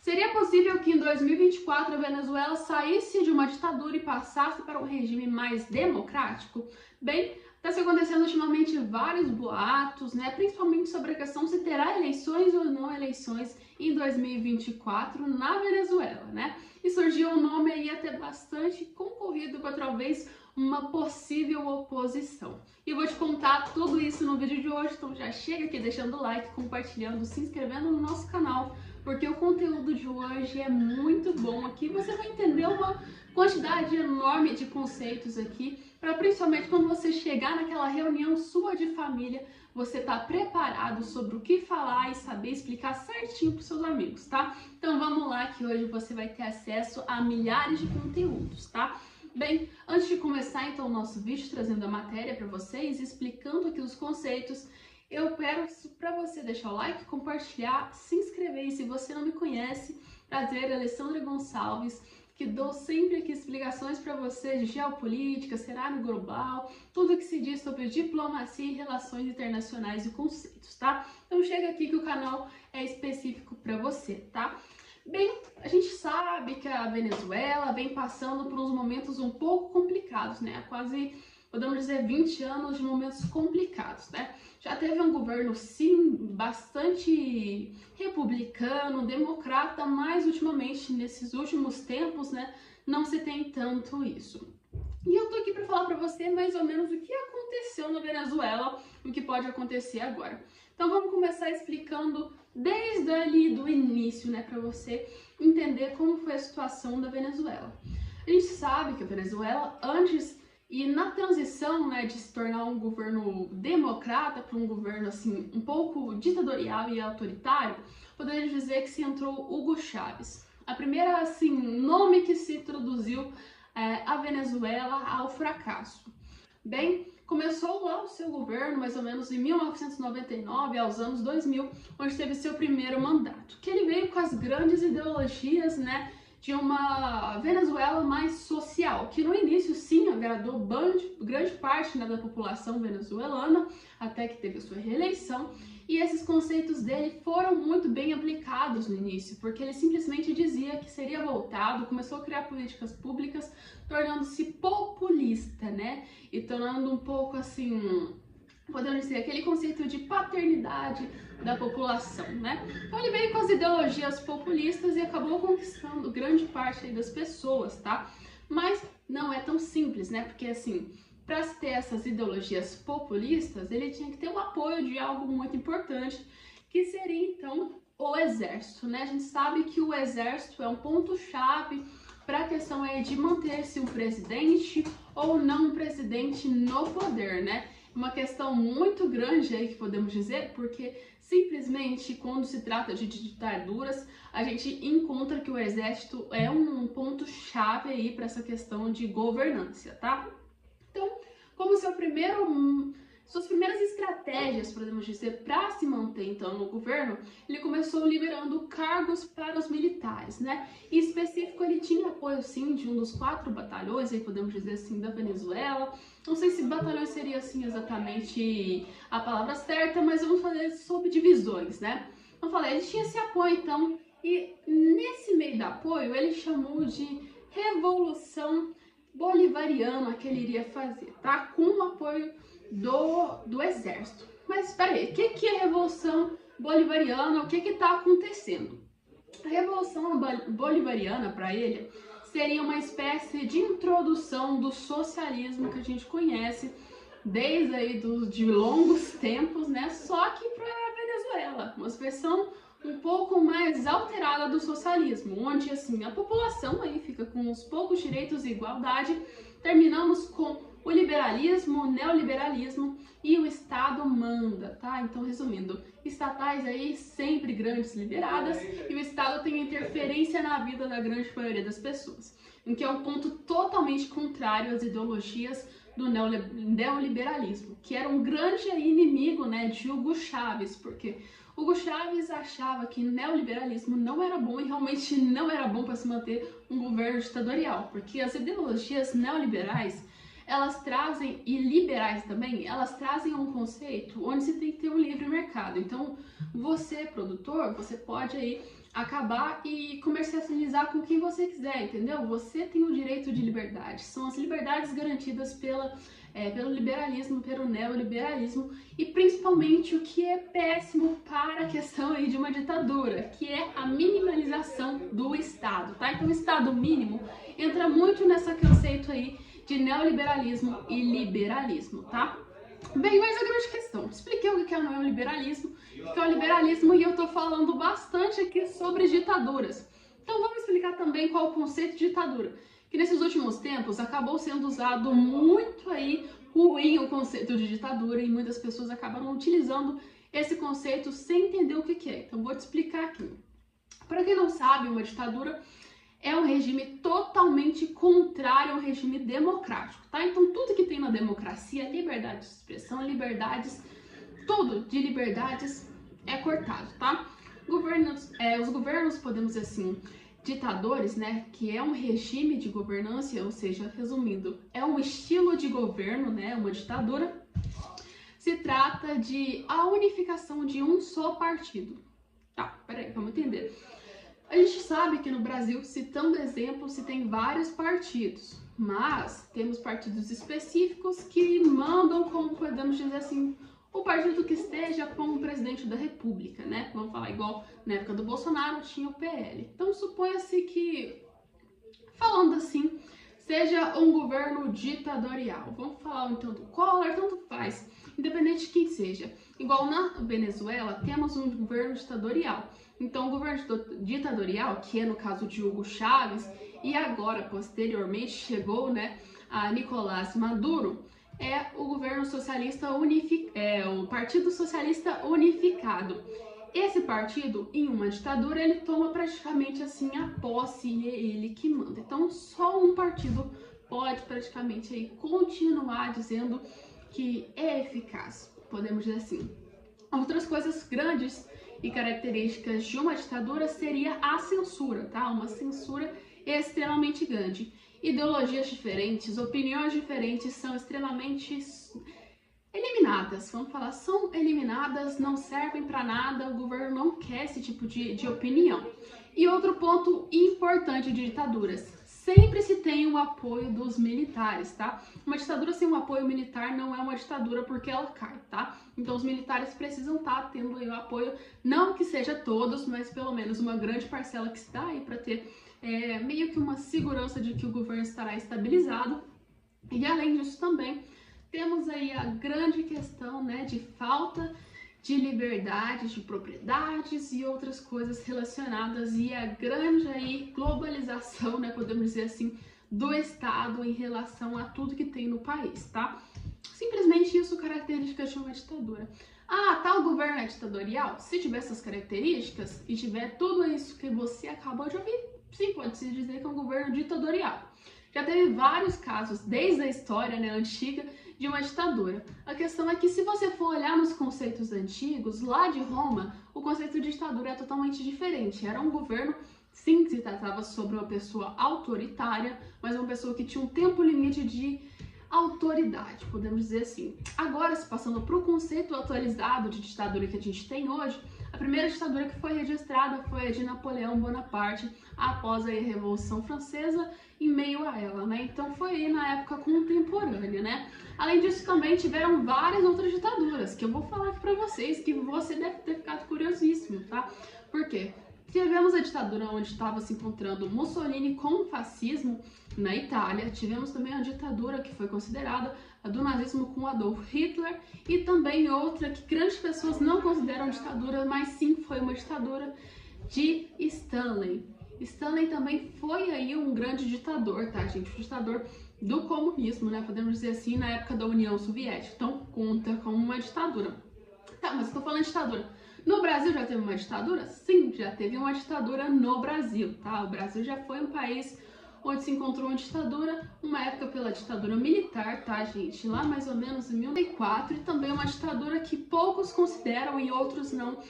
Seria possível que em 2024 a Venezuela saísse de uma ditadura e passasse para um regime mais democrático? Bem, está se acontecendo ultimamente vários boatos, né, principalmente sobre a questão se terá eleições ou não eleições em 2024 na Venezuela, né? E surgiu um nome aí até bastante concorrido com talvez uma possível oposição. E eu vou te contar tudo isso no vídeo de hoje, então já chega aqui deixando o like, compartilhando, se inscrevendo no nosso canal, porque o conteúdo de hoje é muito bom aqui. Você vai entender uma quantidade enorme de conceitos aqui, para principalmente quando você chegar naquela reunião sua de família, você tá preparado sobre o que falar e saber explicar certinho para os seus amigos, tá? Então vamos lá que hoje você vai ter acesso a milhares de conteúdos, tá? Bem, antes de começar então o nosso vídeo trazendo a matéria para vocês, explicando aqui os conceitos, eu peço para você deixar o like, compartilhar, se inscrever e se você não me conhece, prazer, Alessandra Gonçalves, que dou sempre aqui explicações para você de geopolítica, cenário global, tudo que se diz sobre diplomacia e relações internacionais e conceitos, tá? Então chega aqui que o canal é específico para você, tá? Bem, a gente sabe que a Venezuela vem passando por uns momentos um pouco complicados, né? Há quase, podemos dizer, 20 anos de momentos complicados, né? Já teve um governo, sim, bastante republicano, democrata, mas ultimamente, nesses últimos tempos, né, não se tem tanto isso. E eu tô aqui para falar para você mais ou menos o que aconteceu na Venezuela, o que pode acontecer agora. Então vamos começar explicando desde ali do início, né, para você entender como foi a situação da Venezuela. A gente sabe que a Venezuela, antes e na transição, né, de se tornar um governo democrata para um governo assim um pouco ditatorial e autoritário, poderia dizer que se entrou Hugo Chávez. A primeira assim nome que se introduziu a Venezuela ao fracasso. Bem, começou lá o seu governo mais ou menos em 1999 aos anos 2000, onde teve seu primeiro mandato, que ele veio com as grandes ideologias, né, de uma Venezuela mais social, que no início sim agradou grande parte, né, da população venezuelana, até que teve a sua reeleição, e esses conceitos dele foram muito bem aplicados no início, porque ele simplesmente dizia que seria voltado, começou a criar políticas públicas, tornando-se populista, né, e tornando um pouco assim, podemos dizer, aquele conceito de paternidade da população, né? Então ele veio com as ideologias populistas e acabou conquistando grande parte aí das pessoas, tá? Mas não é tão simples, né? Porque assim, para se ter essas ideologias populistas, ele tinha que ter o apoio de algo muito importante, que seria então o exército, né? A gente sabe que o exército é um ponto-chave para a questão aí de manter-se um presidente ou não um presidente no poder, né? Uma questão muito grande aí que podemos dizer, porque simplesmente quando se trata de ditaduras, a gente encontra que o exército é um ponto-chave aí para essa questão de governança, tá? Então, como suas primeiras estratégias, podemos dizer, para se manter então no governo, ele começou liberando cargos para os militares, né? Em específico, ele tinha apoio sim de um dos 4 batalhões, aí podemos dizer assim, da Venezuela. Não sei se batalhão seria assim exatamente a palavra certa, mas vamos falar sobre divisões, né? Então, falei, ele tinha esse apoio então, e nesse meio do apoio, ele chamou de Revolução Bolivariana que ele iria fazer, tá? Com o apoio do exército. Mas espera aí, o que é a Revolução Bolivariana? O que está acontecendo? A Revolução Bolivariana, para ele, seria uma espécie de introdução do socialismo que a gente conhece desde aí de longos tempos, né? Só que para a Venezuela, uma versão um pouco mais alterada do socialismo, onde assim a população aí fica com os poucos direitos e igualdade. Terminamos com o liberalismo, o neoliberalismo e o Estado manda, tá? Então, resumindo, estatais aí sempre grandes liberadas e o Estado tem interferência na vida da grande maioria das pessoas, em que é um ponto totalmente contrário às ideologias do neoliberalismo, que era um grande inimigo, né, de Hugo Chávez, porque Hugo Chávez achava que neoliberalismo não era bom e realmente não era bom para se manter um governo ditatorial, porque as ideologias neoliberais, elas trazem, e liberais também, elas trazem um conceito onde você tem que ter um livre mercado. Então, você, produtor, você pode aí acabar e comercializar com quem você quiser, entendeu? Você tem o direito de liberdade. São as liberdades garantidas pelo liberalismo, pelo neoliberalismo e principalmente o que é péssimo para a questão aí de uma ditadura, que é a minimalização do Estado, tá? Então o Estado mínimo entra muito nesse conceito aí de neoliberalismo e liberalismo, tá? Bem, mas a grande questão, expliquei o que é o neoliberalismo, o que é o liberalismo e eu tô falando bastante aqui sobre ditaduras. Então vamos explicar também qual é o conceito de ditadura, que nesses últimos tempos acabou sendo usado muito aí ruim o conceito de ditadura e muitas pessoas acabaram utilizando esse conceito sem entender o que é. Então vou te explicar aqui. Para quem não sabe, uma ditadura é um regime totalmente contrário ao regime democrático, tá? Então tudo que tem na democracia, liberdade de expressão, liberdades, tudo de liberdades é cortado, tá? Os governos, podemos dizer assim, ditadores, né, que é um regime de governança, ou seja, resumindo, é um estilo de governo, né, uma ditadura, se trata de a unificação de um só partido. Tá, peraí, vamos entender. A gente sabe que no Brasil, citando exemplos, se tem vários partidos, mas temos partidos específicos que mandam, como podemos dizer assim, o partido que esteja como presidente da República, né? Vamos falar igual na época do Bolsonaro tinha o PL. Então suponha-se que, falando assim, seja um governo ditatorial. Vamos falar então do Collor, tanto faz, independente de quem seja. Igual na Venezuela, temos um governo ditatorial. Então, o governo ditatorial, que é no caso de Hugo Chávez, e agora, posteriormente, chegou, né, a Nicolás Maduro, é o governo socialista o Partido Socialista Unificado. Esse partido, em uma ditadura, ele toma praticamente assim a posse e é ele que manda. Então, só um partido pode praticamente aí continuar dizendo que é eficaz, podemos dizer assim. Outras coisas grandes e características de uma ditadura seria a censura, tá? Uma censura extremamente grande. Ideologias diferentes, opiniões diferentes são extremamente eliminadas. Vamos falar, são eliminadas, não servem para nada, o governo não quer esse tipo de opinião. E outro ponto importante de ditaduras, sempre se tem o apoio dos militares, tá? Uma ditadura sem um apoio militar não é uma ditadura porque ela cai, tá? Então os militares precisam estar tendo aí o apoio, não que seja todos, mas pelo menos uma grande parcela que está aí para ter meio que uma segurança de que o governo estará estabilizado. E além disso também, temos aí a grande questão, né, de falta de liberdade de propriedades e outras coisas relacionadas e a grande aí globalização, né, podemos dizer assim, do Estado em relação a tudo que tem no país, tá? Simplesmente isso características de uma ditadura. Ah, tal governo é ditatorial? Se tiver essas características e tiver tudo isso que você acabou de ouvir, sim, pode-se dizer que é um governo ditatorial. Já teve vários casos, desde a história, né, antiga, de uma ditadura. A questão é que se você for olhar nos conceitos antigos, lá de Roma, o conceito de ditadura é totalmente diferente. Era um governo, sim, que se tratava sobre uma pessoa autoritária, mas uma pessoa que tinha um tempo limite de autoridade, podemos dizer assim. Agora, se passando para o conceito atualizado de ditadura que a gente tem hoje, a primeira ditadura que foi registrada foi a de Napoleão Bonaparte, após a Revolução Francesa, em meio a ela, né? Então foi aí na época contemporânea, né? Além disso, também tiveram várias outras ditaduras, que eu vou falar aqui pra vocês, que você deve ter ficado curiosíssimo, tá? Por quê? Tivemos a ditadura onde estava se encontrando Mussolini com o fascismo na Itália, tivemos também a ditadura que foi considerada a do nazismo com Adolf Hitler e também outra que grandes pessoas não consideram ditadura, mas sim foi uma ditadura de Stalin. Stalin também foi aí um grande ditador, tá, gente? O ditador do comunismo, né? Podemos dizer assim, na época da União Soviética. Então, conta como uma ditadura. Tá, mas eu tô falando de ditadura. No Brasil já teve uma ditadura? Sim, já teve uma ditadura no Brasil, tá? O Brasil já foi um país onde se encontrou uma ditadura, uma época pela ditadura militar, tá, gente? Lá mais ou menos em 1904, e também uma ditadura que poucos consideram e outros não,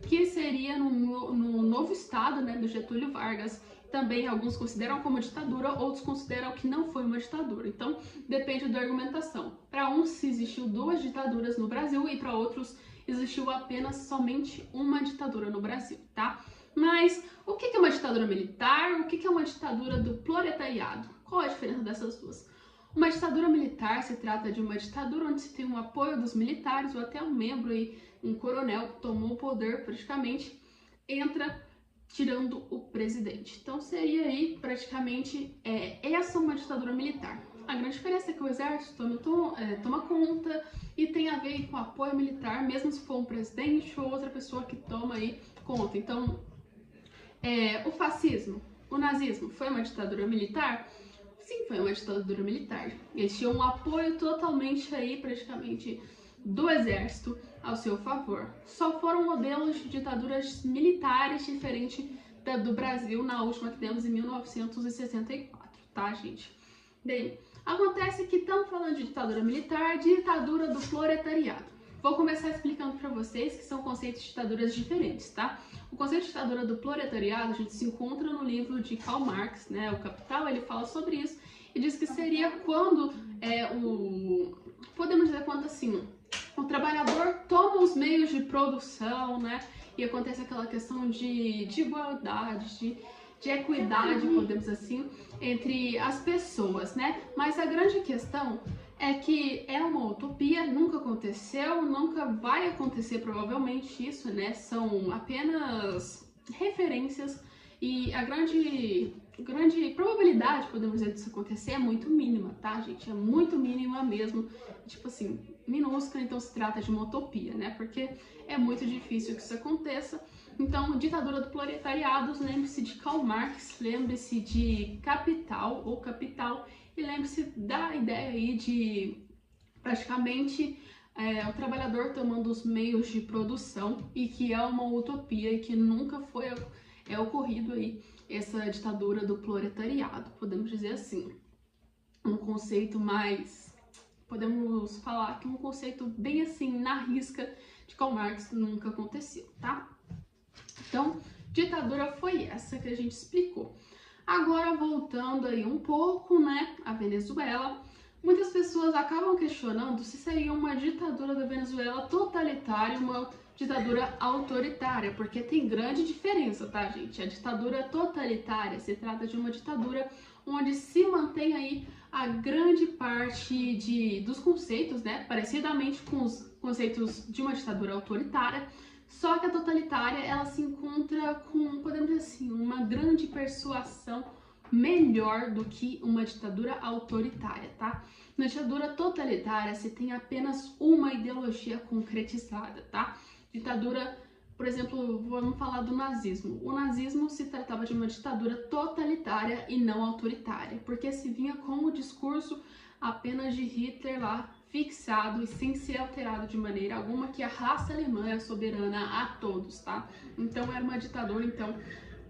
que seria no novo estado, né, do Getúlio Vargas. Também alguns consideram como ditadura, outros consideram que não foi uma ditadura. Então, depende da argumentação. Para uns, existiu duas ditaduras no Brasil e para outros, existiu apenas somente uma ditadura no Brasil, tá? Mas o que é uma ditadura militar? O que é uma ditadura do proletariado? Qual a diferença dessas duas? Uma ditadura militar se trata de uma ditadura onde se tem um apoio dos militares ou até um membro aí, um coronel que tomou o poder praticamente, entra tirando o presidente. Então seria aí praticamente essa uma ditadura militar. A grande diferença é que o exército toma conta e tem a ver com apoio militar, mesmo se for um presidente ou outra pessoa que toma aí conta. Então, o fascismo, o nazismo, foi uma ditadura militar? Sim, foi uma ditadura militar. Eles tinham um apoio totalmente aí, praticamente, do exército ao seu favor. Só foram modelos de ditaduras militares diferentes do Brasil na última que temos em 1964, tá, gente? Bem, acontece que estamos falando de ditadura militar, de ditadura do proletariado. Vou começar explicando para vocês que são conceitos de ditaduras diferentes, tá? O conceito de ditadura do proletariado a gente se encontra no livro de Karl Marx, né? O Capital, ele fala sobre isso e diz que seria quando podemos dizer quando assim, o trabalhador toma os meios de produção, né? E acontece aquela questão de igualdade, de equidade, podemos assim, entre as pessoas, né? Mas a grande questão é que é uma utopia, nunca aconteceu, nunca vai acontecer provavelmente isso, né? São apenas referências e a grande probabilidade, podemos dizer, disso acontecer é muito mínima, tá, gente? É muito mínima mesmo, tipo assim, minúscula, então se trata de uma utopia, né? Porque é muito difícil que isso aconteça. Então, ditadura do proletariado, lembre-se de Karl Marx, lembre-se de Capital ou Capital e lembre-se da ideia aí de praticamente o trabalhador tomando os meios de produção e que é uma utopia e que nunca foi ocorrido aí essa ditadura do proletariado, podemos dizer assim. Um conceito mais, podemos falar que um conceito bem assim na risca de Karl Marx nunca aconteceu, tá? Então, ditadura foi essa que a gente explicou. Agora, voltando aí um pouco, né, a Venezuela, muitas pessoas acabam questionando se seria uma ditadura da Venezuela totalitária, uma ditadura autoritária, porque tem grande diferença, tá, gente? A ditadura totalitária se trata de uma ditadura onde se mantém aí a grande parte dos conceitos, né, parecidamente com os conceitos de uma ditadura autoritária, só que a totalitária, ela se encontra com, podemos dizer assim, uma grande persuasão melhor do que uma ditadura autoritária, tá? Na ditadura totalitária, se tem apenas uma ideologia concretizada, tá? Ditadura, por exemplo, vamos falar do nazismo. O nazismo se tratava de uma ditadura totalitária e não autoritária, porque se vinha com o discurso apenas de Hitler lá, fixado e sem ser alterado de maneira alguma, que a raça alemã é soberana a todos, tá? Então era uma ditadura, então,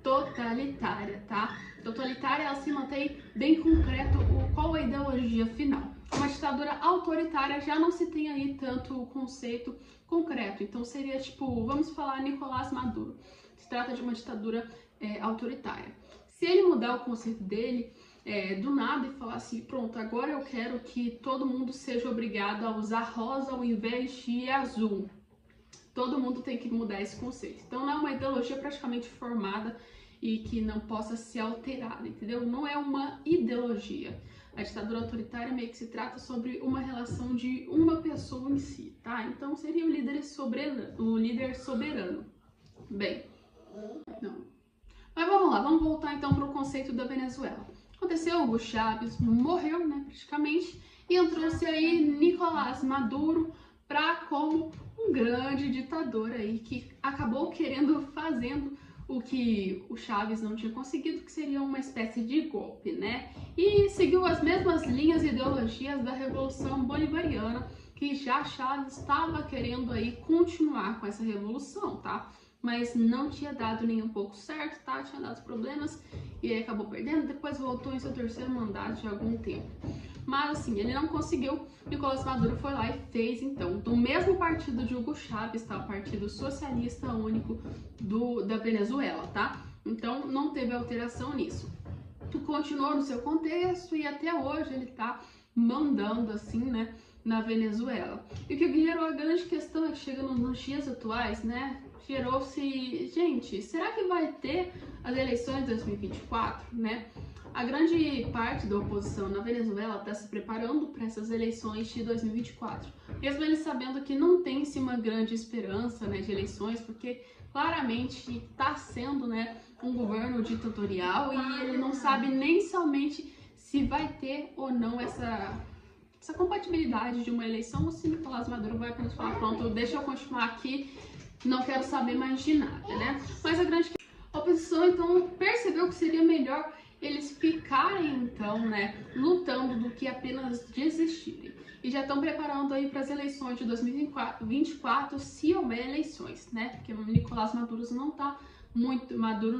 totalitária, tá? Totalitária, ela se mantém bem concreto qual é a ideologia final. Uma ditadura autoritária já não se tem aí tanto o conceito concreto, então seria tipo, vamos falar Nicolás Maduro. Se trata de uma ditadura autoritária. Se ele mudar o conceito dele, do nada e falar assim, pronto, agora eu quero que todo mundo seja obrigado a usar rosa ao invés de azul. Todo mundo tem que mudar esse conceito. Então não é uma ideologia praticamente formada e que não possa ser alterada, entendeu? Não é uma ideologia. A ditadura autoritária meio que se trata sobre uma relação de uma pessoa em si, tá? Então seria o líder soberano. Bem, não. Mas vamos lá, vamos voltar então para o conceito da Venezuela. Aconteceu, Hugo Chávez morreu, né, praticamente, e entrou-se aí Nicolás Maduro como um grande ditador aí que acabou fazendo o que o Chávez não tinha conseguido, que seria uma espécie de golpe, né? E seguiu as mesmas linhas e ideologias da Revolução Bolivariana, que já Chávez estava querendo aí continuar com essa revolução, tá? Mas não tinha dado nem um pouco certo, tá? Tinha dado problemas e aí acabou perdendo, depois voltou em seu terceiro mandato de algum tempo. Mas assim, ele não conseguiu, Nicolás Maduro foi lá e fez então, do mesmo partido de Hugo Chávez, tá? O Partido Socialista Único da Venezuela, tá? Então não teve alteração nisso. Continuou no seu contexto e até hoje ele tá mandando assim, né, na Venezuela. E o que gerou a grande questão é que chega nos dias atuais, né, gerou-se, gente, será que vai ter as eleições de 2024, né? A grande parte da oposição na Venezuela está se preparando para essas eleições de 2024, mesmo eles sabendo que não tem-se uma grande esperança, né, de eleições, porque claramente está sendo, né, um governo ditatorial e ele não sabe nem somente se vai ter ou não essa compatibilidade de uma eleição ou se Nicolás Maduro vai apenas falar, pronto, deixa eu continuar aqui, não quero saber mais de nada, né? Mas a grande oposição, então, percebeu que seria melhor eles ficarem, então, né, lutando do que apenas desistirem. E já estão preparando aí para as eleições de 2024, se houver eleições, né? Porque o Nicolás Maduro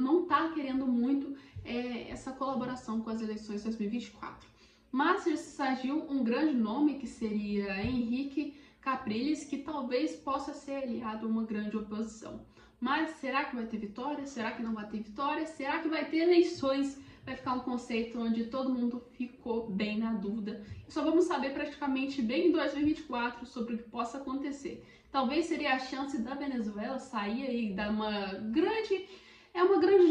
não tá querendo muito essa colaboração com as eleições de 2024. Mas surgiu um grande nome que seria Henrique Capriles, que talvez possa ser aliado a uma grande oposição. Mas será que vai ter vitória? Será que não vai ter vitória? Será que vai ter eleições? Vai ficar um conceito onde todo mundo ficou bem na dúvida. E só vamos saber praticamente bem em 2024 sobre o que possa acontecer. Talvez seria a chance da Venezuela sair aí da uma grande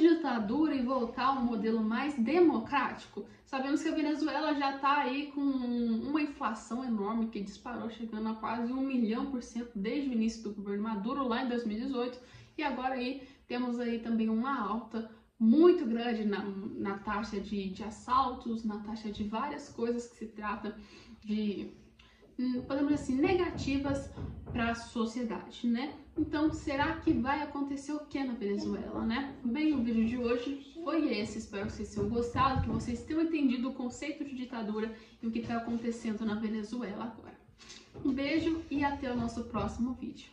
ditadura e voltar a um modelo mais democrático. Sabemos que a Venezuela já está aí com uma inflação enorme que disparou, chegando a quase 1.000.000% desde o início do governo Maduro, lá em 2018. E agora aí temos aí também uma alta muito grande na taxa de assaltos, na taxa de várias coisas que se trata de, podemos dizer assim, negativas para a sociedade, né? Então, será que vai acontecer o que na Venezuela, né? Bem, o vídeo de hoje foi esse. Espero que vocês tenham gostado, que vocês tenham entendido o conceito de ditadura e o que está acontecendo na Venezuela agora. Um beijo e até o nosso próximo vídeo.